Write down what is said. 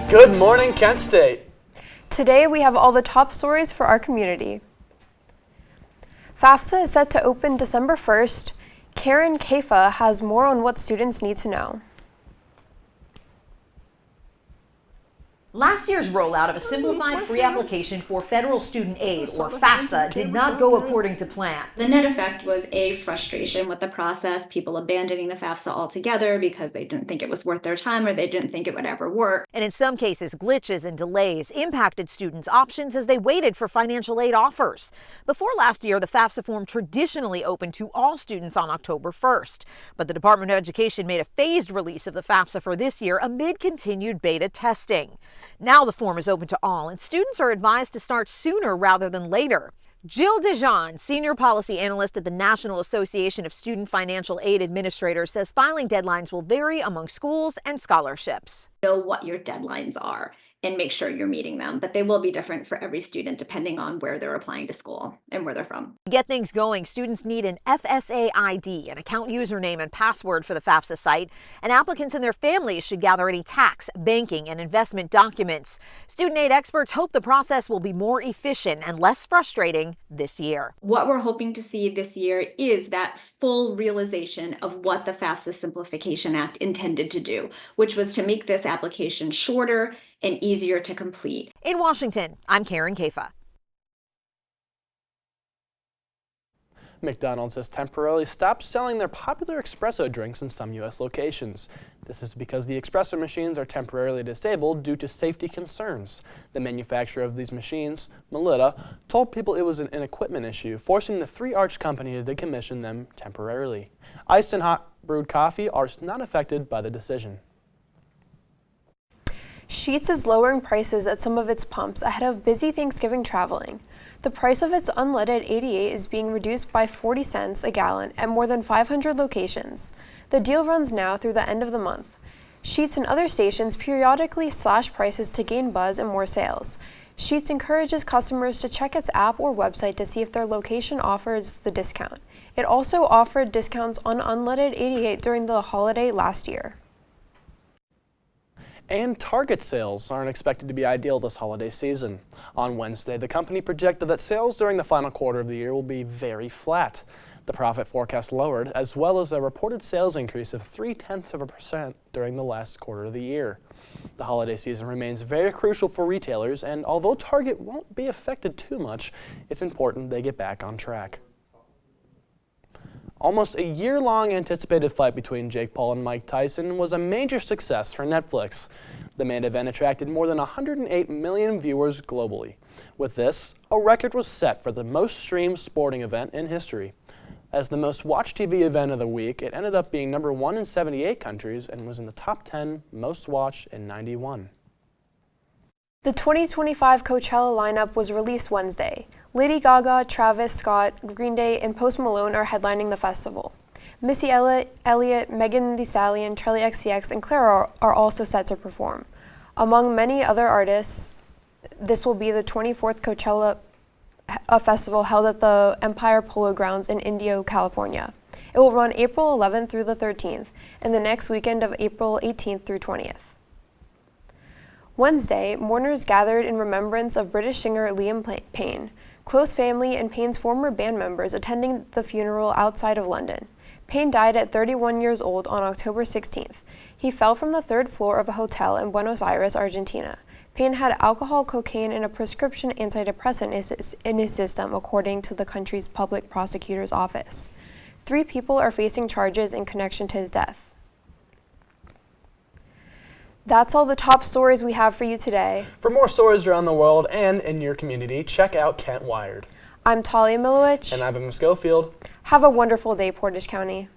Good morning, Kent State. Today we have all the top stories for our community. FAFSA is set to open December 1st. Karen Kaifa has more on what students need to know. Last year's rollout of a simplified free application for federal student aid, or FAFSA, did not go according to plan. The net effect was frustration with the process, people abandoning the FAFSA altogether because they didn't think it was worth their time or they didn't think it would ever work. And in some cases, glitches and delays impacted students' options as they waited for financial aid offers. Before last year, the FAFSA form traditionally opened to all students on October 1st. But the Department of Education made a phased release of the FAFSA for this year amid continued beta testing. Now the form is open to all, and students are advised to start sooner rather than later. Jill Dijon, senior policy analyst at the National Association of Student Financial Aid Administrators, says filing deadlines will vary among schools and scholarships. Know what your deadlines are and make sure you're meeting them, but they will be different for every student depending on where they're applying to school and where they're from. To get things going, students need an FSA ID, an account username and password for the FAFSA site, and applicants and their families should gather any tax, banking, and investment documents. Student aid experts hope the process will be more efficient and less frustrating this year. What we're hoping to see this year is that full realization of what the FAFSA Simplification Act intended to do, which was to make this application shorter and easier to complete. In Washington, I'm Karen Kaifa. McDonald's has temporarily stopped selling their popular espresso drinks in some U.S. locations. This is because the espresso machines are temporarily disabled due to safety concerns. The manufacturer of these machines, Milewich, told people it was an equipment issue, forcing the Three Arch Company to decommission them temporarily. Iced and hot brewed coffee are not affected by the decision. Sheetz is lowering prices at some of its pumps ahead of busy Thanksgiving traveling. The price of its unleaded 88 is being reduced by 40 cents a gallon at more than 500 locations. The deal runs now through the end of the month. Sheetz and other stations periodically slash prices to gain buzz and more sales. Sheetz encourages customers to check its app or website to see if their location offers the discount. It also offered discounts on unleaded 88 during the holiday last year. And Target sales aren't expected to be ideal this holiday season. On Wednesday, the company projected that sales during the final quarter of the year will be very flat. The profit forecast lowered, as well as a reported sales increase of 0.3% during the last quarter of the year. The holiday season remains very crucial for retailers, and although Target won't be affected too much, it's important they get back on track. Almost a year-long anticipated fight between Jake Paul and Mike Tyson was a major success for Netflix. The main event attracted more than 108 million viewers globally. With this, a record was set for the most streamed sporting event in history. As the most watched TV event of the week, it ended up being number 1 in 78 countries and was in the top 10 most watched in 91. The 2025 Coachella lineup was released Wednesday. Lady Gaga, Travis Scott, Green Day, and Post Malone are headlining the festival. Missy Elliott, Megan Thee Stallion, Charli XCX, and Clara are also set to perform. Among many other artists, this will be the 24th Coachella festival held at the Empire Polo Grounds in Indio, California. It will run April 11th through the 13th, and the next weekend of April 18th through 20th. Wednesday, mourners gathered in remembrance of British singer Liam Payne. Close family and Payne's former band members attending the funeral outside of London. Payne died at 31 years old on October 16th. He fell from the 3rd floor of a hotel in Buenos Aires, Argentina. Payne had alcohol, cocaine, and a prescription antidepressant in his system, according to the country's public prosecutor's office. 3 people are facing charges in connection to his death. That's all the top stories we have for you today. For more stories around the world and in your community, check out Kent Wired. I'm Talia Milewich. And I'm Schofield. Have a wonderful day, Portage County.